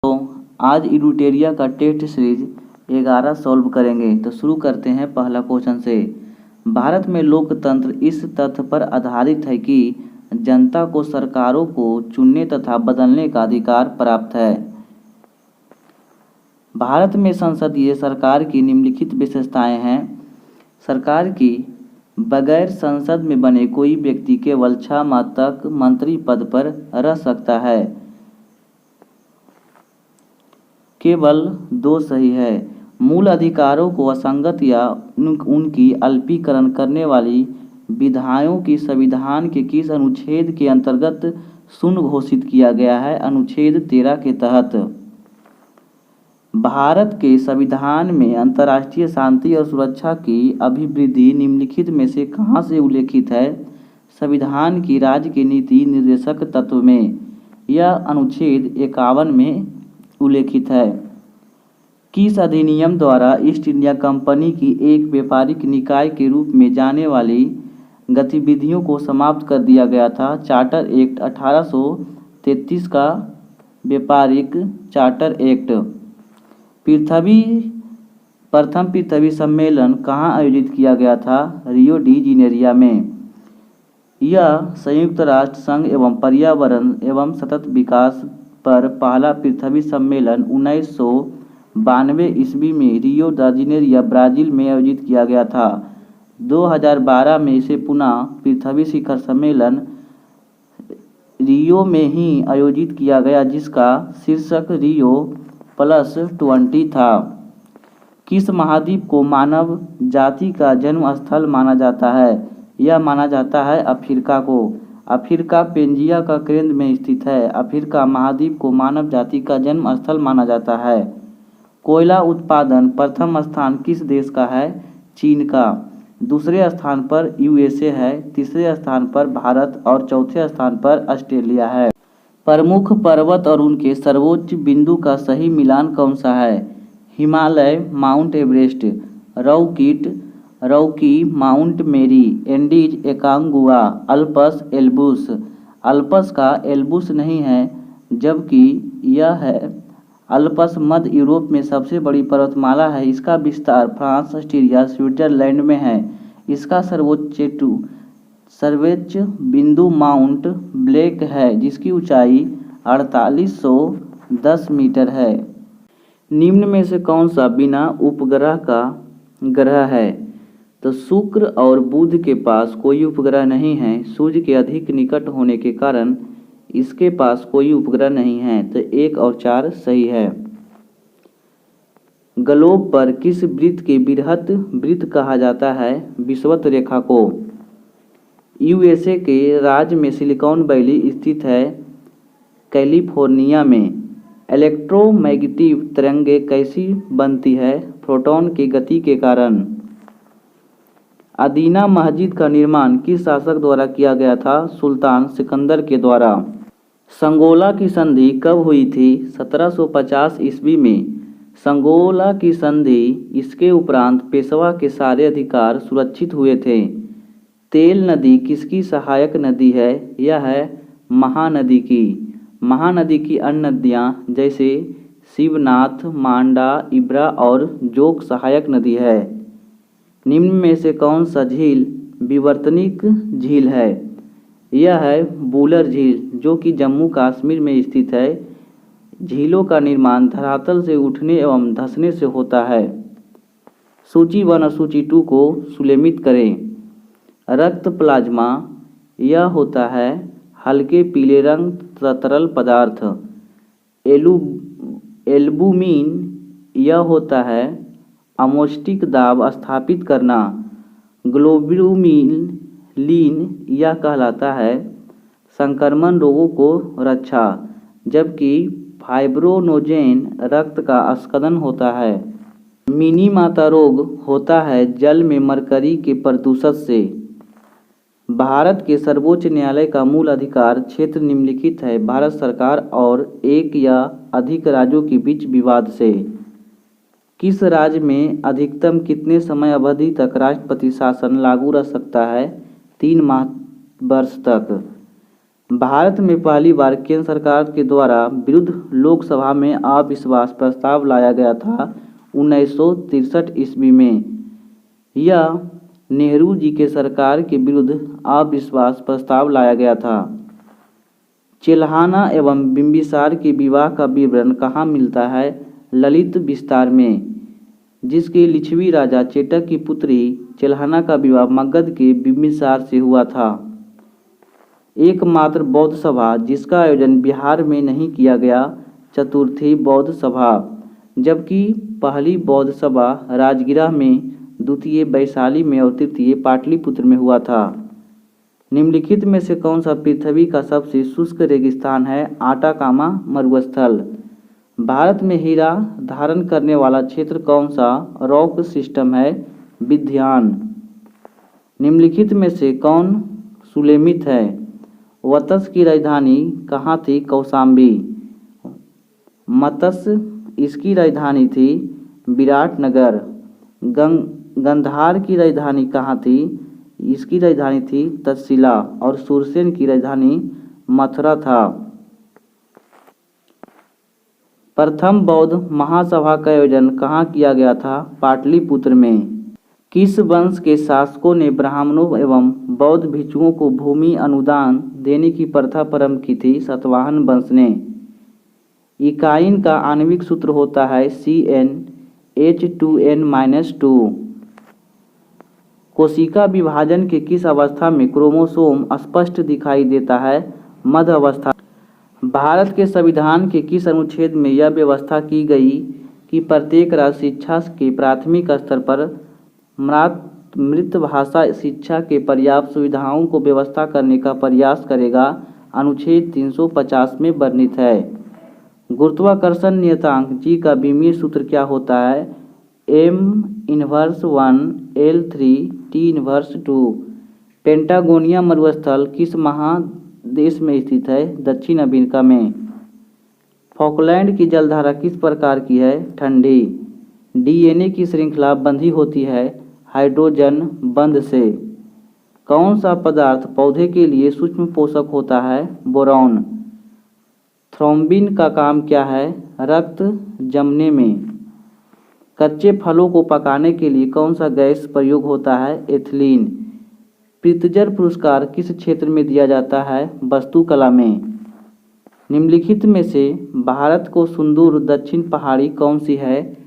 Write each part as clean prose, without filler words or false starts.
तो आज इडुटेरिया का टेस्ट सीरीज 11 सॉल्व करेंगे। तो शुरू करते हैं पहला क्वेश्चन से। भारत में लोकतंत्र इस तथ्य पर आधारित है कि जनता को सरकारों को चुनने तथा बदलने का अधिकार प्राप्त है। भारत में संसदीय सरकार की निम्नलिखित विशेषताएं हैं। सरकार की बगैर संसद में बने कोई व्यक्ति केवल 6 माह तक मंत्री पद पर रह सकता है। केवल 2 सही है। मूल अधिकारों को असंगत या उनकी अल्पीकरण करने वाली विधायों की संविधान के किस अनुच्छेद के अंतर्गत शून्य घोषित किया गया है? अनुच्छेद 13 के तहत। भारत के संविधान में अंतर्राष्ट्रीय शांति और सुरक्षा की अभिवृद्धि निम्नलिखित में से कहाँ से उल्लेखित है? संविधान की राज्य के नीति निर्देशक तत्व में। यह अनुच्छेद 51 में उल्लेखित है। किस अधिनियम द्वारा ईस्ट इंडिया कंपनी की एक व्यापारिक निकाय के रूप में जाने वाली गतिविधियों को समाप्त कर दिया गया था? चार्टर एक्ट 1833 का व्यापारिक चार्टर एक्ट। प्रथम पृथ्वी सम्मेलन कहाँ आयोजित किया गया था? रियो डी जेनेरियो में। यह संयुक्त राष्ट्र संघ एवं पर्यावरण एवं सतत विकास पर पहला पृथ्वी सम्मेलन 1992 ईस्वी में रियो डी जेनेरियो ब्राजील में आयोजित किया गया था। 2012 में इसे पुनः पृथ्वी शिखर सम्मेलन रियो में ही आयोजित किया गया, जिसका शीर्षक रियो +20 था। किस महाद्वीप को मानव जाति का जन्म स्थल माना जाता है? यह माना जाता है अफ्रीका को। अफ्रीका पेंजिया का केंद्र में स्थित है। अफ्रीका महाद्वीप को मानव जाति का जन्म स्थल माना जाता है। कोयला उत्पादन प्रथम स्थान किस देश का है? चीन का। दूसरे स्थान पर यूएसए है, तीसरे स्थान पर भारत और चौथे स्थान पर ऑस्ट्रेलिया है। प्रमुख पर्वत और उनके सर्वोच्च बिंदु का सही मिलान कौन सा है? Himalaya, Mount Everest, Rocky Mount मेरी, Andes Aconcagua, Alps Elbrus. Alps का एल्ब्रूस नहीं है, जबकि यह है अल्पस मध्य यूरोप में सबसे बड़ी पर्वतमाला है। इसका विस्तार फ्रांस, ऑस्ट्रिया, स्विट्जरलैंड में है। इसका सर्वोच्च बिंदु माउंट ब्लैक है, जिसकी ऊंचाई 4810 मीटर है। निम्न में से कौन सा बिना उपग्रह का ग्रह है? तो शुक्र और बुध के पास कोई उपग्रह नहीं है। सूर्य के अधिक निकट होने के कारण इसके पास कोई उपग्रह नहीं है। तो 1 और 4 सही है। ग्लोब पर किस वृत्त के बृहत वृत्त कहा जाता है? विषुवत रेखा को। यूएसए के राज्य में सिलिकॉन वैली स्थित है, कैलिफोर्निया में। इलेक्ट्रोमैग्नेटिक तरंगें कैसी बनती है? फोटॉन की गति के कारण। अदीना मस्जिद का निर्माण किस शासक द्वारा किया गया था? सुल्तान सिकंदर के द्वारा। संगोला की संधि कब हुई थी? 1750 ईस्वी में। संगोला की संधि इसके उपरांत पेशवा के सारे अधिकार सुरक्षित हुए थे। तेल नदी किसकी सहायक नदी है? यह है महानदी की। महानदी की अन्य नदियाँ जैसे शिवनाथ, मांडा, इब्रा और जोग सहायक नदी है। निम्न में से कौन सा झील विवर्तनिक झील है? यह है बुलर झील, जो कि जम्मू कश्मीर में स्थित है। झीलों का निर्माण धरातल से उठने एवं धंसने से होता है। सूची 1 और सूची 2 को सुलेमित करें। रक्त प्लाज्मा यह होता है हल्के पीले रंग तरल पदार्थ। एल्बुमिन यह होता है अमोस्टिक दाब स्थापित करना। ग्लोब्युलिन यह कहलाता है संक्रमण रोगों को रक्षा, जबकि फाइब्रोनोजेन रक्त का स्खलन होता है। मिनी माता रोग होता है जल में मरकरी के प्रदूषण से। भारत के सर्वोच्च न्यायालय का मूल अधिकार क्षेत्र निम्नलिखित है। भारत सरकार और एक या अधिक राज्यों के बीच विवाद से। किस राज्य में अधिकतम कितने समय अवधि तक राष्ट्रपति शासन लागू रह सकता है? 3 वर्ष तक। भारत में पहली बार केंद्र सरकार के द्वारा विरुद्ध लोकसभा में अविश्वास प्रस्ताव लाया गया था 1963 ईस्वी में। यह नेहरू जी के सरकार के विरुद्ध अविश्वास प्रस्ताव लाया गया था। चिल्हाना एवं बिंबिसार के विवाह का विवरण कहाँ मिलता है? ललित विस्तार में, जिसके लिच्छवी राजा चेटक की पुत्री चिल्हाना का विवाह मगध के बिंबिसार से हुआ था। एकमात्र बौद्ध सभा जिसका आयोजन बिहार में नहीं किया गया, चतुर्थी बौद्ध सभा, जबकि पहली बौद्ध सभा राजगीर में, द्वितीय वैशाली में और तृतीय पाटलिपुत्र में हुआ था। निम्नलिखित में से कौन सा पृथ्वी का सबसे शुष्क रेगिस्तान है? आटाकामा मरुस्थल। भारत में हीरा धारण करने वाला क्षेत्र कौन सा रॉक सिस्टम है? विंध्यान। निम्नलिखित में से कौन सुलेमित है? वत्स की राजधानी कहाँ थी? कौशाम्बी। मत्स्य इसकी राजधानी थी विराटनगर। गंधार की राजधानी कहाँ थी? इसकी राजधानी थी तक्षशिला। और सुरसेन की राजधानी मथुरा था। प्रथम बौद्ध महासभा का आयोजन कहाँ किया गया था? पाटलिपुत्र में। किस वंश के शासकों ने ब्राह्मणों एवं बौद्ध भिक्षुओं को भूमि अनुदान देने की प्रथा प्रारंभ की थी? सातवाहन वंश ने। इकाइन का आणविक सूत्र होता है CnH2n-2। कोशिका विभाजन के किस अवस्था में क्रोमोसोम स्पष्ट दिखाई देता है? मध्य अवस्था। भारत के संविधान के किस अनुच्छेद में यह व्यवस्था की गई कि प्रत्येक राज्य शिक्षा के प्राथमिक स्तर पर मातृभाषा शिक्षा के पर्याप्त सुविधाओं को व्यवस्था करने का प्रयास करेगा? अनुच्छेद 350 में वर्णित है। गुरुत्वाकर्षण नियतांक G का विमीय सूत्र क्या होता है? M−1 L3 T−2। पेंटागोनिया मरुस्थल किस महादेश में स्थित है? दक्षिण अमेरिका में। फॉकलैंड की जलधारा किस प्रकार की है? ठंडी। DNA की श्रृंखला बंधी होती है हाइड्रोजन बंध से। कौन सा पदार्थ पौधे के लिए सूक्ष्म पोषक होता है? बोरॉन। थ्रोम्बिन का काम क्या है? रक्त जमने में। कच्चे फलों को पकाने के लिए कौन सा गैस प्रयोग होता है? एथिलीन। प्रित्जर पुरस्कार किस क्षेत्र में दिया जाता है? वास्तुकला में। निम्नलिखित में से भारत को सुदूर दक्षिण पहाड़ी कौन सी है?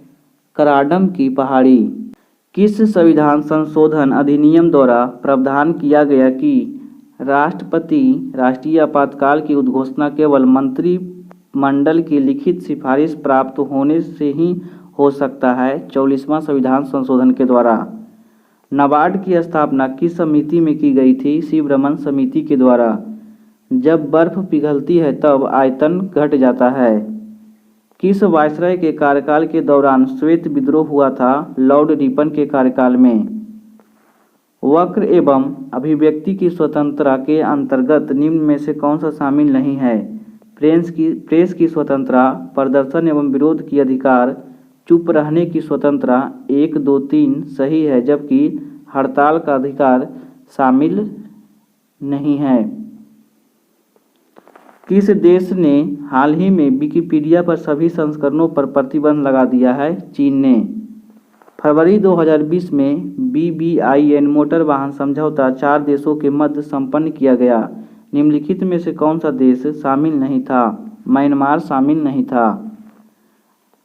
कराडम की पहाड़ी। किस संविधान संशोधन अधिनियम द्वारा प्रावधान किया गया कि राष्ट्रपति राष्ट्रीय आपातकाल की उद्घोषणा केवल मंत्रिमंडल की लिखित सिफारिश प्राप्त होने से ही हो सकता है? 44वां संविधान संशोधन के द्वारा। नाबार्ड की स्थापना किस समिति में की गई थी? शिवरमन समिति के द्वारा। जब बर्फ पिघलती है तब आयतन घट जाता है। किस वायसराय के कार्यकाल के दौरान श्वेत विद्रोह हुआ था? लॉर्ड रिपन के कार्यकाल में। वक्र एवं अभिव्यक्ति की स्वतंत्रता के अंतर्गत निम्न में से कौन सा शामिल नहीं है? प्रेस की स्वतंत्रता, प्रदर्शन एवं विरोध की अधिकार, चुप रहने की स्वतंत्रता। 1, 2, 3 सही है, जबकि हड़ताल का अधिकार शामिल नहीं है। किस देश ने हाल ही में विकिपीडिया पर सभी संस्करणों पर प्रतिबंध लगा दिया है? चीन ने। फरवरी 2020 में BBIN मोटर वाहन समझौता 4 देशों के मध्य संपन्न किया गया। निम्नलिखित में से कौन सा देश शामिल नहीं था? म्यांमार शामिल नहीं था।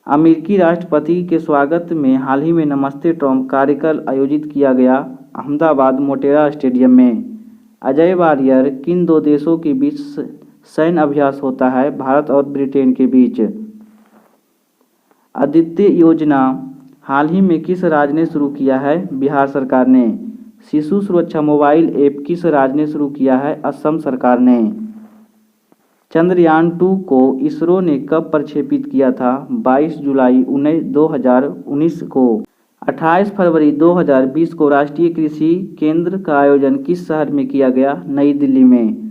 अमेरिकी राष्ट्रपति के स्वागत में हाल ही में नमस्ते ट्रम्प कार्यक्रम आयोजित किया गया अहमदाबाद मोटेरा स्टेडियम में। अजय वारियर किन 2 देशों के बीच सैन्य अभ्यास होता है? भारत और ब्रिटेन के बीच। आदित्य योजना हाल ही में किस राज्य ने शुरू किया है? बिहार सरकार ने। शिशु सुरक्षा मोबाइल ऐप किस राज्य ने शुरू किया है? असम सरकार ने। चंद्रयान 2 को इसरो ने कब प्रक्षेपित किया था? 22 जुलाई 2019 को। 28 फरवरी 2020 को राष्ट्रीय कृषि केंद्र का आयोजन किस शहर में किया गया? नई दिल्ली में।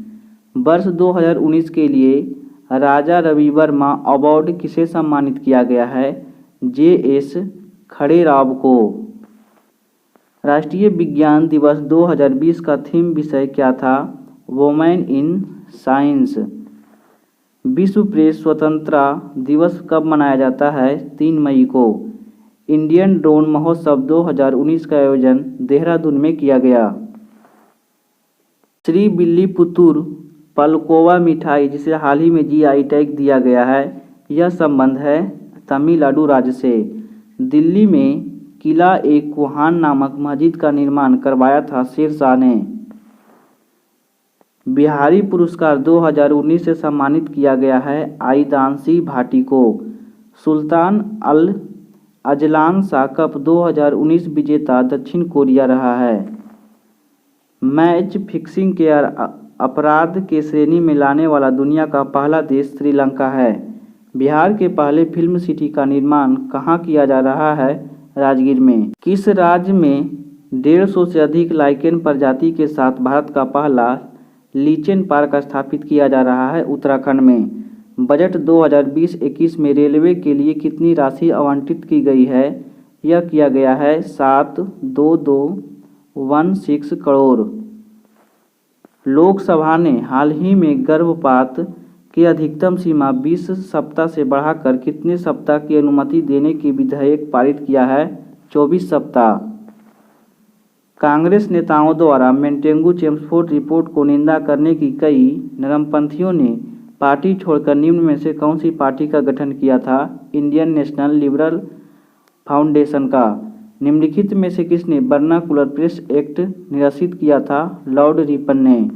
वर्ष 2019 के लिए राजा रवि वर्मा अवार्ड किसे सम्मानित किया गया है? JS खड़ेराव को। राष्ट्रीय विज्ञान दिवस 2020 का थीम विषय क्या था? Women in science. विश्व प्रेस स्वतंत्रता दिवस कब मनाया जाता है? 3 मई को। इंडियन ड्रोन महोत्सव 2019 का आयोजन देहरादून में किया गया। श्री विल्लीपुतूर पाल्कोवा मिठाई जिसे हाल ही में GI टैग दिया गया है, यह संबंध है तमिलनाडु राज्य से। दिल्ली में किला ए कुहान नामक मस्जिद का निर्माण करवाया था शेरशाह ने। बिहारी पुरस्कार 2019 से सम्मानित किया गया है आइदांशी भाटी को। सुल्तान अल अजलान शाह कप 2019 विजेता दक्षिण कोरिया रहा है। मैच फिक्सिंग के अपराध के श्रेणी में लाने वाला दुनिया का पहला देश श्रीलंका है। बिहार के पहले फिल्म सिटी का निर्माण कहाँ किया जा रहा है? राजगीर में। किस राज्य में 150 से अधिक लाइकेन प्रजाति के साथ भारत का पहला लीचेन पार्क स्थापित किया जा रहा है? उत्तराखंड में। बजट 2020-21 में रेलवे के लिए कितनी राशि आवंटित की गई है? यह किया गया है 72216 करोड़। लोकसभा ने हाल ही में गर्भपात की अधिकतम सीमा 20 सप्ताह से बढ़ाकर कितने सप्ताह की अनुमति देने की विधेयक पारित किया है? 24 सप्ताह। कांग्रेस नेताओं द्वारा मेंटेगू चेम्सफोर्ड रिपोर्ट को निंदा करने की कई नरमपंथियों ने पार्टी छोड़कर निम्न में से कौन सी पार्टी का गठन किया था? इंडियन नेशनल लिबरल फाउंडेशन का। निम्नलिखित में से किसने वर्नाकुलर प्रेस एक्ट निरसित किया था? लॉर्ड रिपन ने।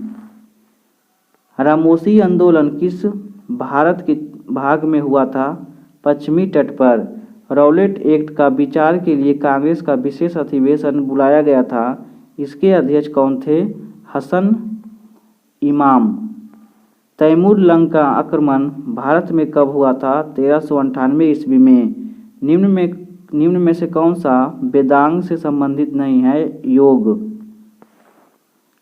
रामोसी आंदोलन किस भारत के भाग में हुआ था? पश्चिमी तट पर। रॉलेट एक्ट का विचार के लिए कांग्रेस का विशेष अधिवेशन बुलाया गया था। इसके अध्यक्ष कौन थे? हसन इमाम। तैमूर लंग का आक्रमण भारत में कब हुआ था? 1398 ईस्वी में। निम्न में से कौन सा वेदांग से संबंधित नहीं है? योग।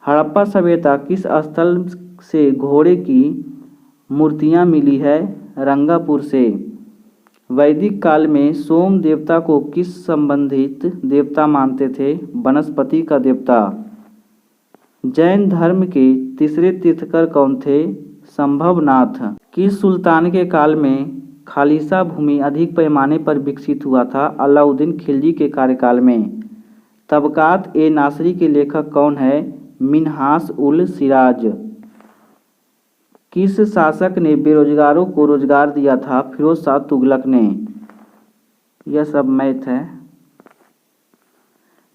हड़प्पा सभ्यता किस स्थल से घोड़े की मूर्तियां मिली है? रंगापुर से। वैदिक काल में सोम देवता को किस संबंधित देवता मानते थे? वनस्पति का देवता। जैन धर्म के तीसरे तीर्थकर कौन थे? संभवनाथ। किस सुल्तान के काल में खालिसा भूमि अधिक पैमाने पर विकसित हुआ था? अलाउद्दीन खिलजी के कार्यकाल में। तबकात ए नासरी के लेखक कौन है? मिन्हास उल सिराज। किस शासक ने बेरोजगारों को रोजगार दिया था? फिरोज शाह तुगलक ने। यह सब मैथ है।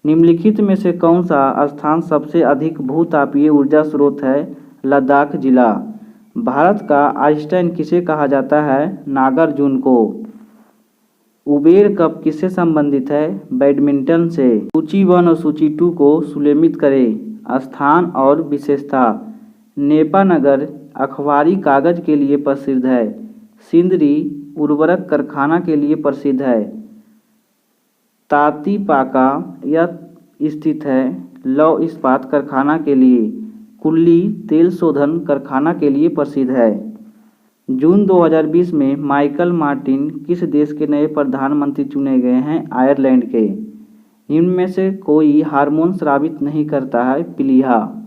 निम्नलिखित में से कौन सा स्थान सबसे अधिक भूतापीय ऊर्जा स्रोत है? लद्दाख जिला। भारत का आइंस्टाइन किसे कहा जाता है? नागार्जुन को। उबेर कप किससे संबंधित है? बैडमिंटन से। सूची 1 और सूची 2 को सुलेमित करें। स्थान और विशेषता। नेपानगर अखबारी कागज के लिए प्रसिद्ध है। सिंदरी उर्वरक कारखाना के लिए प्रसिद्ध है। तातीपाका यह स्थित है लौह इस्पात कारखाना के लिए। कुल्ली तेल शोधन कारखाना के लिए प्रसिद्ध है। जून 2020 में माइकल मार्टिन किस देश के नए प्रधानमंत्री चुने गए हैं? आयरलैंड के। निम्न में से कोई हार्मोन स्रावित नहीं करता है? पीलिया।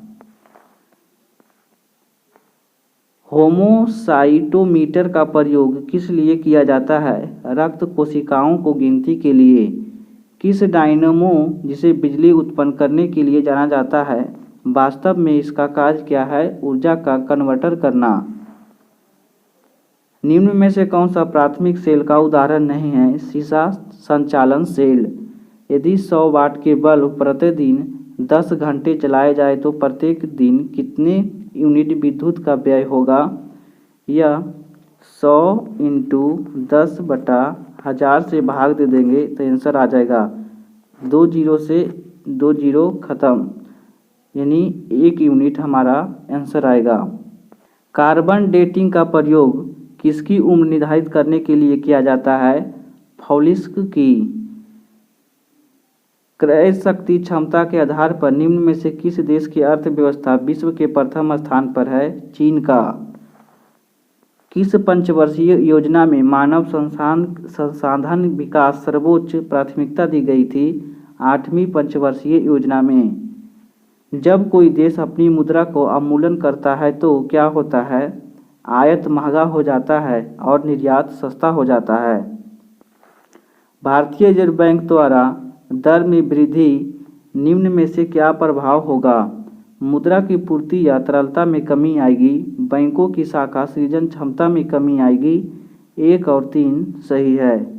होमोसाइटोमीटर का प्रयोग किस लिए किया जाता है? रक्त कोशिकाओं को गिनती के लिए। किस डायनेमो जिसे बिजली उत्पन्न करने के लिए जाना जाता है, वास्तव में इसका कार्य क्या है? ऊर्जा का कन्वर्टर करना। निम्न में से कौन सा प्राथमिक सेल का उदाहरण नहीं है? शीशा संचालन सेल। यदि 100 वाट के बल्ब प्रतिदिन 10 घंटे चलाए जाए तो प्रत्येक दिन कितने यूनिट विद्युत का व्यय होगा? यह 100 × 10/1000 से भाग दे देंगे तो आंसर आ जाएगा 2 जीरो से 2 जीरो खत्म, यानी 1 यूनिट हमारा आंसर आएगा। कार्बन डेटिंग का प्रयोग किसकी उम्र निर्धारित करने के लिए किया जाता है? फॉलिस्क की। क्रय शक्ति क्षमता के आधार पर निम्न में से किस देश की अर्थव्यवस्था विश्व के प्रथम स्थान पर है? चीन का। किस पंचवर्षीय योजना में मानव संसाधन विकास सर्वोच्च प्राथमिकता दी गई थी? 8वीं पंचवर्षीय योजना में। जब कोई देश अपनी मुद्रा को अवमूल्यन करता है तो क्या होता है? आयात महंगा हो जाता है और निर्यात सस्ता हो जाता है। भारतीय रिजर्व बैंक द्वारा दर में वृद्धि निम्न में से क्या प्रभाव होगा? मुद्रा की पूर्ति या तरलता में कमी आएगी, बैंकों की शाखा सृजन क्षमता में कमी आएगी। 1 और 3 सही है।